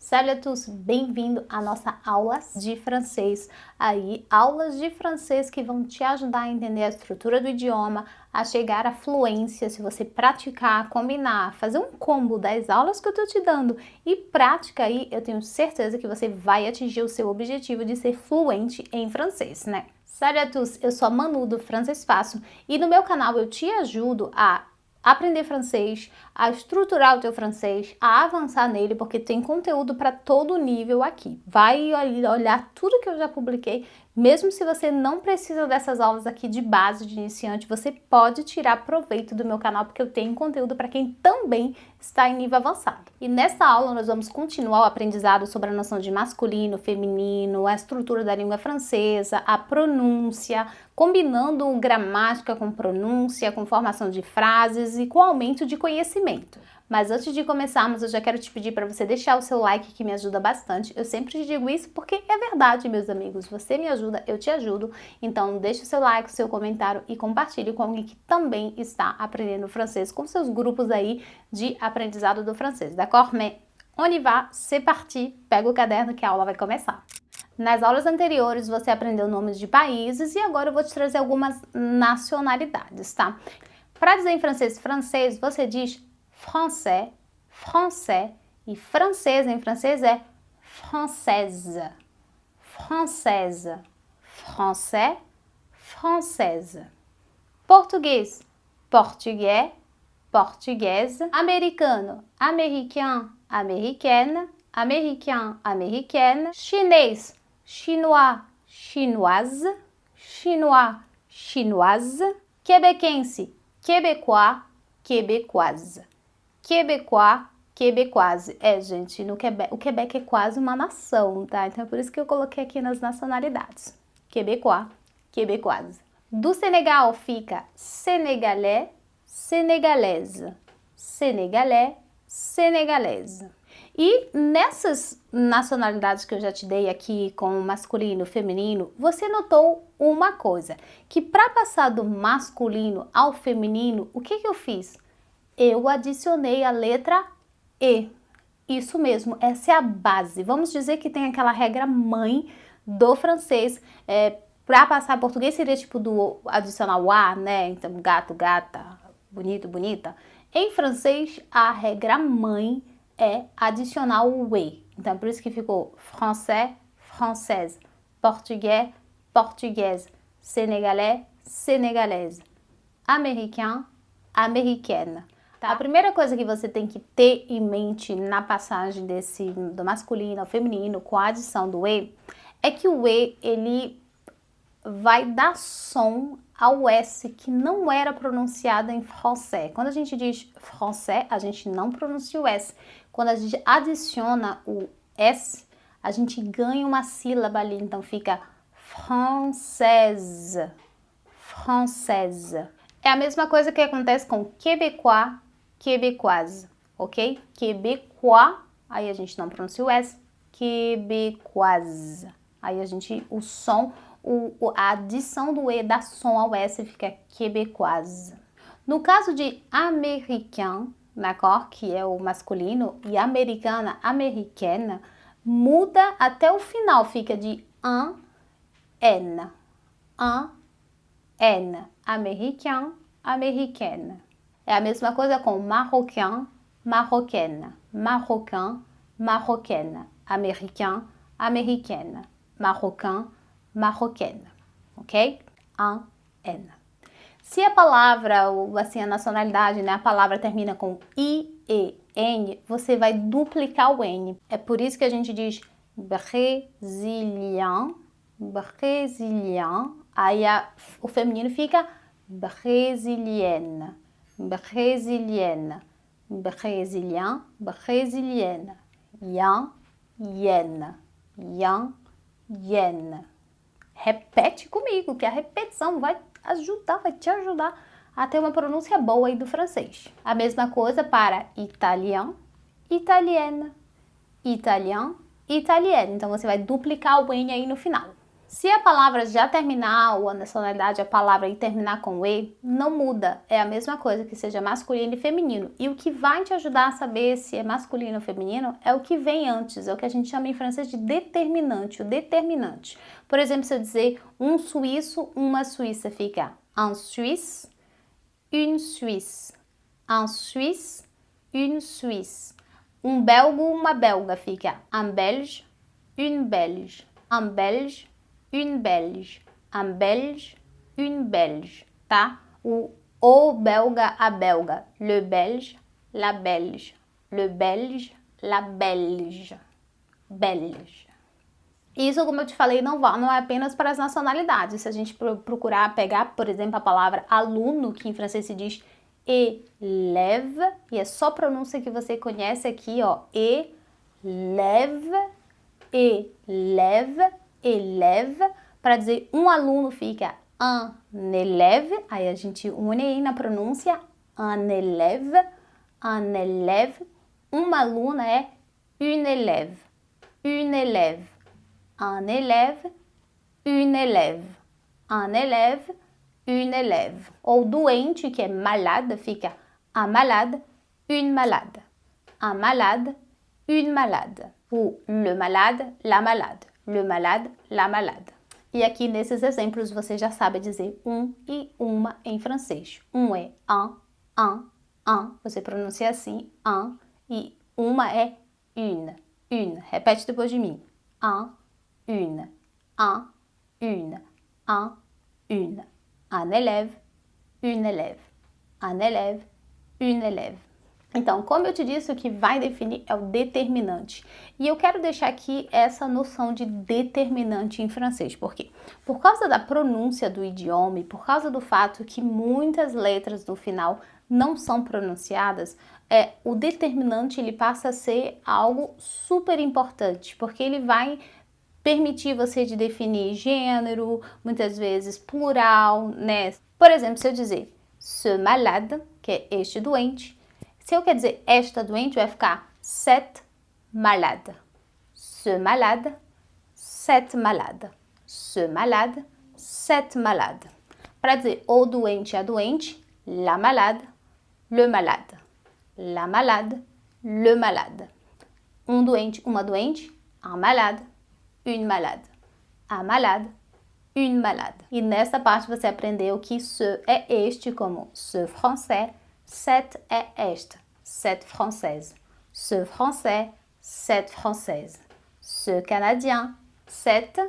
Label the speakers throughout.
Speaker 1: Salut à tous, bem-vindo à nossa aula de francês. Aí, aulas de francês que vão te ajudar a entender a estrutura do idioma, a chegar à fluência, se você praticar, combinar, fazer um combo das aulas que eu tô te dando e prática aí, eu tenho certeza que você vai atingir o seu objetivo de ser fluente em francês, né? Salut à tous, eu sou a Manu do Francês Fácil e no meu canal eu te ajudo a aprender francês, a estruturar o teu francês, a avançar nele, porque tem conteúdo para todo nível aqui. Vai olhar tudo que eu já publiquei, mesmo se você não precisa dessas aulas aqui de base de iniciante, você pode tirar proveito do meu canal, porque eu tenho conteúdo para quem também está em nível avançado. E nessa aula nós vamos continuar o aprendizado sobre a noção de masculino, feminino, a estrutura da língua francesa, a pronúncia, combinando gramática com pronúncia, com formação de frases e com aumento de conhecimento. Mas antes de começarmos, eu já quero te pedir para você deixar o seu like, que me ajuda bastante. Eu sempre te digo isso porque é verdade, meus amigos. Você me ajuda, eu te ajudo. Então, deixe o seu like, o seu comentário e compartilhe com alguém que também está aprendendo francês, com seus grupos aí de aprendizado do francês. D'accord? Mais on y va, c'est parti. Pega o caderno que a aula vai começar. Nas aulas anteriores você aprendeu nomes de países e agora eu vou te trazer algumas nacionalidades, tá? Para dizer em francês, francês, você diz français, français, e francês em francês é française, française, français, française. Português, portugais, portugaise. Americano, américain, américaine, américain, américaine. Chinês, chinois, chinoise, chinois, chinoise. Quebequense, québécois, québécoise. Québécois, québécoise. É, gente, no Quebec, o Quebec é quase uma nação, tá? Então é por isso que eu coloquei aqui nas nacionalidades. Québécois, québécoise. Do Senegal fica senegalais, sénégalaise. Sénégalais, sénégalaise. E nessas nacionalidades que eu já te dei aqui com o masculino e feminino, você notou uma coisa, que para passar do masculino ao feminino, o que eu fiz? Eu adicionei a letra E. Isso mesmo, essa é a base. Vamos dizer que tem aquela regra mãe do francês. Para passar português seria tipo do adicionar o A, né? Então, gato, gata, bonito, bonita. Em francês, a regra mãe é adicionar o E. Então, por isso que ficou français, française, português, portugaise, sénégalais, sénégalaise, américain, américaine. Tá? A primeira coisa que você tem que ter em mente na passagem do masculino ao feminino com a adição do E é que o E, ele vai dar som ao S que não era pronunciado em français. Quando a gente diz français, a gente não pronuncia o S. Quando a gente adiciona o S, a gente ganha uma sílaba ali, então fica française, française. É a mesma coisa que acontece com québécois, québécoise, ok? Québécois, aí a gente não pronuncia o S, québécoise. Aí o som, a adição do E dá som ao S fica québécoise. No caso de américain, d'accord, que é o masculino, e americana, américaine, muda até o final, fica de un, N, un, N, américain, américaine. É a mesma coisa com marocain, marocaine, marocain, marocaine, américain, américaine, marocain, marocaine, ok? Un, N. Se a palavra, ou assim, a nacionalidade, né, a palavra termina com I, E, N, você vai duplicar o N. É por isso que a gente diz brésilien, brésilien, aí o feminino fica brésilienne, brésilienne, brésilien, brésilienne, yan, yen, yan, yen. Repete comigo, que a repetição vai te ajudar a ter uma pronúncia boa aí do francês. A mesma coisa para italien, italienne, italien, italienne. Então você vai duplicar o N aí no final. Se a palavra já terminar, ou a nacionalidade, a palavra e terminar com E, não muda. É a mesma coisa que seja masculino e feminino. E o que vai te ajudar a saber se é masculino ou feminino é o que vem antes. É o que a gente chama em francês de determinante, o determinante. Por exemplo, se eu dizer um suíço, uma suíça, fica un Suisse, une Suisse. Un Suisse, une Suisse. Um belga, uma belga, fica un Belge, une Belge. Un Belge, une Belge, un Belge, une Belge, tá? O belga, a belga, le Belge, la Belge, le Belge, la Belge, Belge. Isso, como eu te falei, não é apenas para as nacionalidades. Se a gente procurar pegar, por exemplo, a palavra aluno, que em francês se diz élève, e é só pronúncia que você conhece aqui, ó, élève, élève, élève, para dizer um aluno fica un élève, aí a gente une aí na pronúncia, un élève, uma aluna é une élève, une élève, un élève, une élève, un élève, une élève. Ou doente, que é malade, fica un malade, une malade, un malade, une malade. O le malade, la malade, le malade, la malade. E aqui nesses exemplos você já sabe dizer um e uma em francês. Um é un, você pronuncia assim, un, e uma é une. Repete depois de mim. Une, une. Un élève, une élève. Un élève, une élève. Então, como eu te disse, o que vai definir é o determinante. E eu quero deixar aqui essa noção de determinante em francês. Por quê? Por causa da pronúncia do idioma e por causa do fato que muitas letras no final não são pronunciadas, o determinante ele passa a ser algo super importante, porque ele vai permitir você de definir gênero, muitas vezes plural, né? Por exemplo, se eu dizer ce malade, que é este doente, se eu quer dizer esta doente, vai ficar cette malade. Ce malade, cette malade. Ce malade, cette malade. Para dizer o doente, a doente, la malade, le malade. La malade, le malade. Um doente, uma doente, un malade, une malade. Un malade, une malade. E nesta parte você aprendeu que ce é este como ce français, cette é esta, cette française. Ce français, cette française. Ce canadien, cette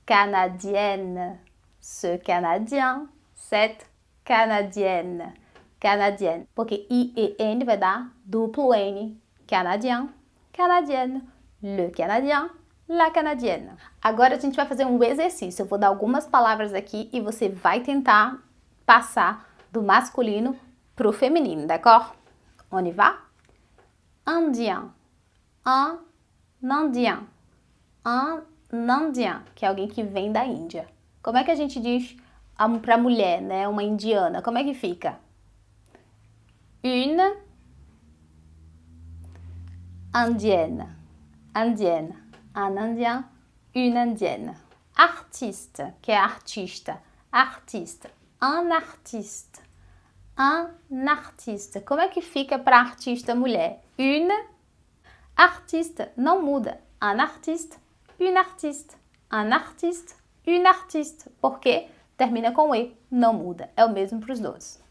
Speaker 1: canadienne. Ce canadien, cette canadienne. Canadienne. Porque I e N vai dar duplo N. Canadien, canadienne. Le canadien, la canadienne. Agora a gente vai fazer um exercício. Eu vou dar algumas palavras aqui e você vai tentar passar do masculino pro feminino, d'accord? On y va? Indien. Un indien. Un indien, que é alguém que vem da Índia. Como é que a gente diz para mulher, né? Uma indiana. Como é que fica? Une indienne. Indienne. Un indien, une indienne. Artiste, que é artista. Artiste. Un artiste. Un artiste. Como é que fica para artista mulher? Une artiste. Não muda. Un artiste, une artiste. Un artiste, une artiste. Porque termina com E. Não muda. É o mesmo para os dois.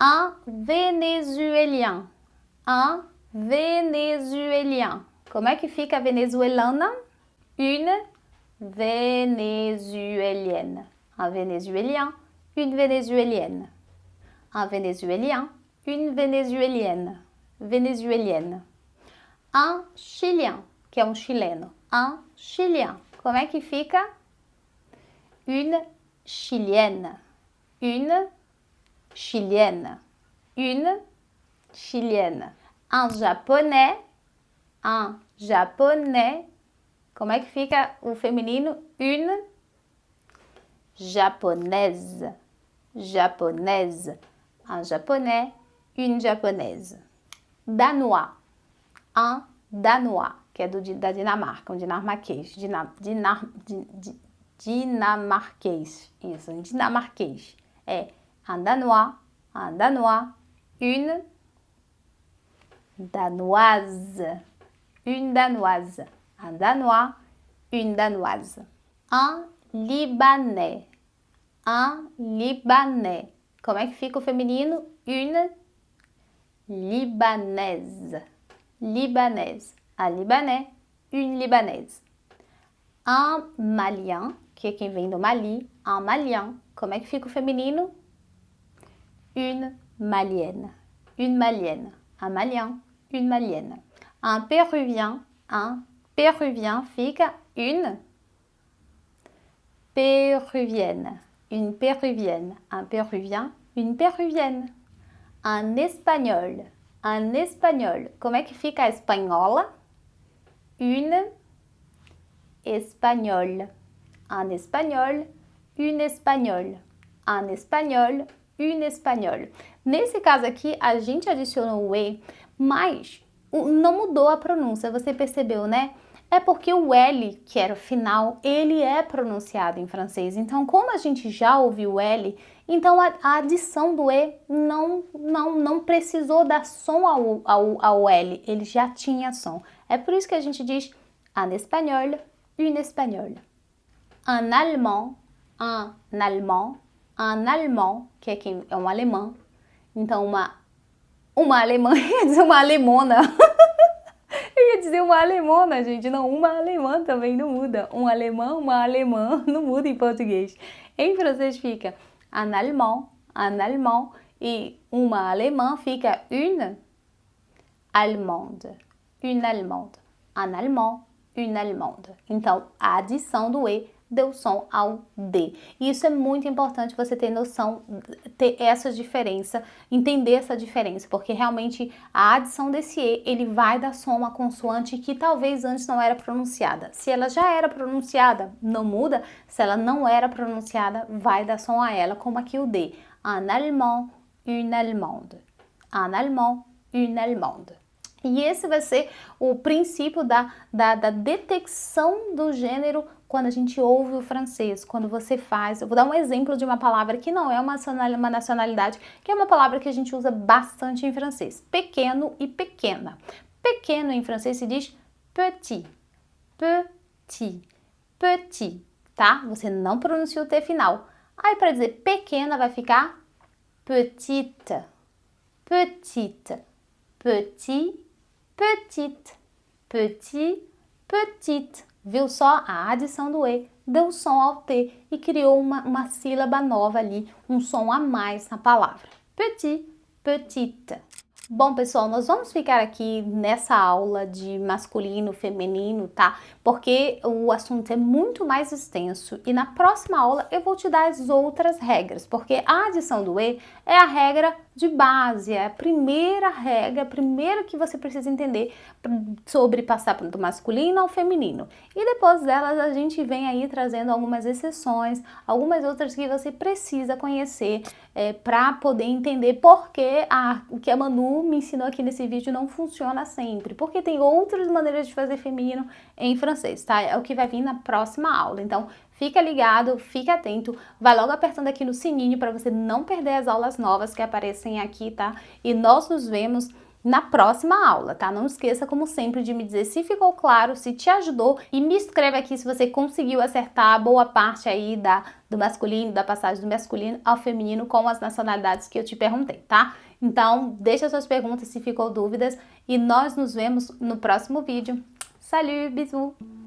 Speaker 1: Un vénézuélien. Un vénézuélien. Como é que fica venezuelana? Une vénézuélienne. Un vénézuélien, une vénézuélienne. Un vénézuélien, une vénézuélienne. Vénézuélienne. Un chilien, que é um chileno. Un chilien. Como é que fica? Une chilienne. Une chilienne. Une chilienne. Un japonais. Un japonais. Como é que fica o feminino? Une japonaise. Japonaise. Un japonais, une japonaise. Danois. Un danois, que é da Dinamarca, um dinamarquês. dinamarquês. Isso, dinamarquês. É un Danois, une Danoise, une Danoise. Un Danois, une Danoise. Un Libanais, un Libanais. Como é que fica o feminino? Une Libanaise, Libanaise. Un Libanais, une Libanaise. Un Malien, que é quem vem do Mali, un Malien. Como é que fica o feminino? Une Malienne, une Malienne. Un Malien, une Malienne. Un Péruvien fica une Péruvienne, une Péruvienne. Un Péruvien, une Péruvienne. Un Espagnol, como é que fica a espanhola? Une Espagnole, un Espagnol, une Espagnole. Un Espagnol, une Espagnole. Nesse caso aqui, a gente adicionou o E, mas não mudou a pronúncia, você percebeu, né? É porque o L, que era o final, ele é pronunciado em francês. Então, como a gente já ouviu o L, então a adição do E não precisou dar som ao L, ele já tinha som. É por isso que a gente diz un espagnol, une espagnole. Un allemand, que é um alemão. Então, uma alemã, ia dizer uma alemona. Eu ia dizer uma alemona, gente. Não, uma alemã também não muda. Um alemão, uma alemã, não muda em português. Em francês fica un allemand. E uma alemã fica une allemande. Une allemande. Un allemand, une allemande. Então, a adição do E deu som ao D. E isso é muito importante você ter noção, ter essa diferença, entender essa diferença, porque realmente a adição desse E, ele vai dar som a consoante que talvez antes não era pronunciada. Se ela já era pronunciada, não muda. Se ela não era pronunciada, vai dar som a ela, como aqui o D. Un allemand, une allemande. Un allemand, une allemande. E esse vai ser o princípio da detecção do gênero quando a gente ouve o francês, quando você faz. Eu vou dar um exemplo de uma palavra que não é uma nacionalidade, que é uma palavra que a gente usa bastante em francês. Pequeno e pequena. Pequeno em francês se diz petit, petit, petit, tá? Você não pronuncia o T final. Aí para dizer pequena vai ficar petite, petite, petit, petite, petit, petite. Viu só? A adição do E deu som ao T e criou uma sílaba nova ali, um som a mais na palavra. Petit, petite. Bom, pessoal, nós vamos ficar aqui nessa aula de masculino, feminino, tá? Porque o assunto é muito mais extenso e na próxima aula eu vou te dar as outras regras, porque a adição do E é a regra de base, é a primeira regra, a primeira que você precisa entender sobre passar do masculino ao feminino. E depois delas a gente vem aí trazendo algumas exceções, algumas outras que você precisa conhecer para poder entender por que o que a Manu me ensinou aqui nesse vídeo não funciona sempre, porque tem outras maneiras de fazer feminino em francês, tá? É o que vai vir na próxima aula. Então, fica ligado, fica atento, vai logo apertando aqui no sininho para você não perder as aulas novas que aparecem aqui, tá? E nós nos vemos na próxima aula, tá? Não esqueça, como sempre, de me dizer se ficou claro, se te ajudou e me escreve aqui se você conseguiu acertar boa parte aí do masculino, da passagem do masculino ao feminino com as nacionalidades que eu te perguntei, tá? Então, deixa suas perguntas se ficou dúvidas e nós nos vemos no próximo vídeo. Salut, bisous!